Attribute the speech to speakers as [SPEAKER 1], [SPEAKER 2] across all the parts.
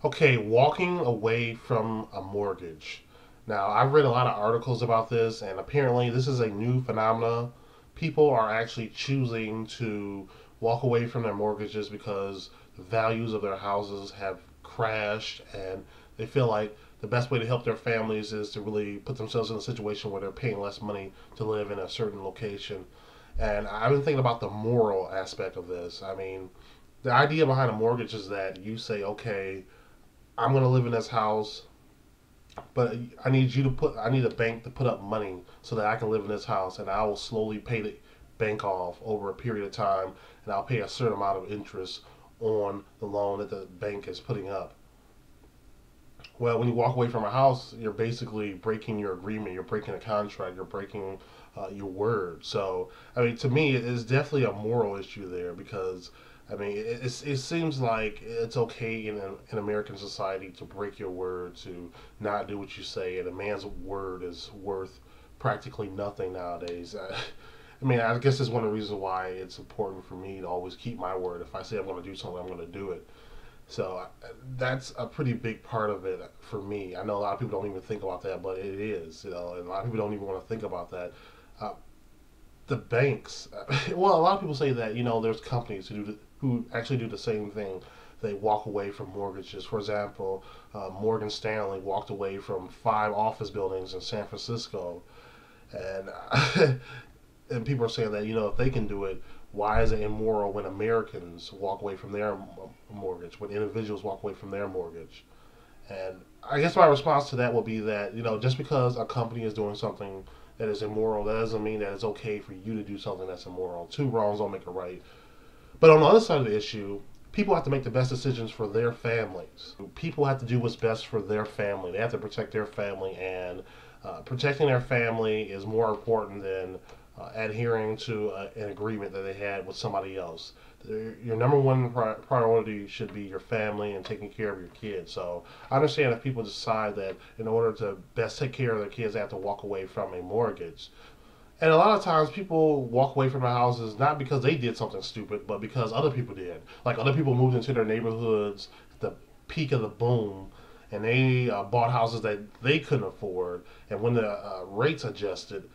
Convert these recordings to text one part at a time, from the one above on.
[SPEAKER 1] Okay, walking away from a mortgage. Now, I've read a lot of articles about this, and apparently, this is a new phenomena. People are actually choosing to walk away from their mortgages because the values of their houses have crashed, and they feel like the best way to help their families is to really put themselves in a situation where they're paying less money to live in a certain location. And I've been thinking about the moral aspect of this. I mean, the idea behind a mortgage is that you say, okay, I'm gonna live in this house, but I need a bank to put up money so that I can live in this house, and I will slowly pay the bank off over a period of time, and I'll pay a certain amount of interest on the loan that the bank is putting up. Well, when you walk away from a house, you're basically breaking your agreement, you're breaking a contract, you're breaking your word. So, I mean, to me, it's definitely a moral issue there because, I mean, it seems like it's okay in American society to break your word, to not do what you say, and a man's word is worth practically nothing nowadays. I mean, I guess that's one of the reasons why it's important for me to always keep my word. If I say I'm going to do something, I'm going to do it. So that's a pretty big part of it for me. I know a lot of people don't even think about that, but it is, and a lot of people don't even want to think about that. Uh, the banks, well, a lot of people say that there's companies who actually do the same thing. They walk away from mortgages. For example, Morgan Stanley walked away from 5 office buildings in San Francisco, and and people are saying that if they can do it, why is it immoral when Americans walk away from their mortgage, when individuals walk away from their mortgage? And I guess my response to that will be that just because a company is doing something that is immoral, that doesn't mean that it's okay for you to do something that's immoral. Two wrongs don't make a right. But on the other side of the issue, people have to make the best decisions for their families. People have to do what's best for their family. They have to protect their family, and protecting their family is more important than adhering to an agreement that they had with somebody else. Your number one priority should be your family and taking care of your kids. So I understand if people decide that in order to best take care of their kids, they have to walk away from a mortgage. And a lot of times people walk away from their houses not because they did something stupid, but because other people did. Like other people moved into their neighborhoods at the peak of the boom, and they bought houses that they couldn't afford. And when the rates adjusted,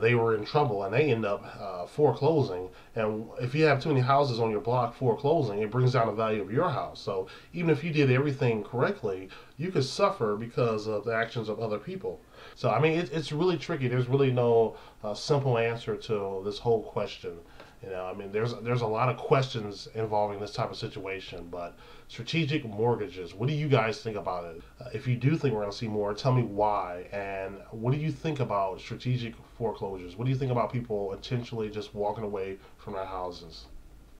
[SPEAKER 1] they were in trouble, and they end up foreclosing. And if you have too many houses on your block foreclosing, it brings down the value of your house. So even if you did everything correctly, you could suffer because of the actions of other people. So I mean, it's really tricky. There's really no simple answer to this whole question. I mean, there's a lot of questions involving this type of situation, but strategic mortgages. What do you guys think about it? If you do think we're going to see more, tell me why. And what do you think about strategic foreclosures? What do you think about people intentionally just walking away from their houses?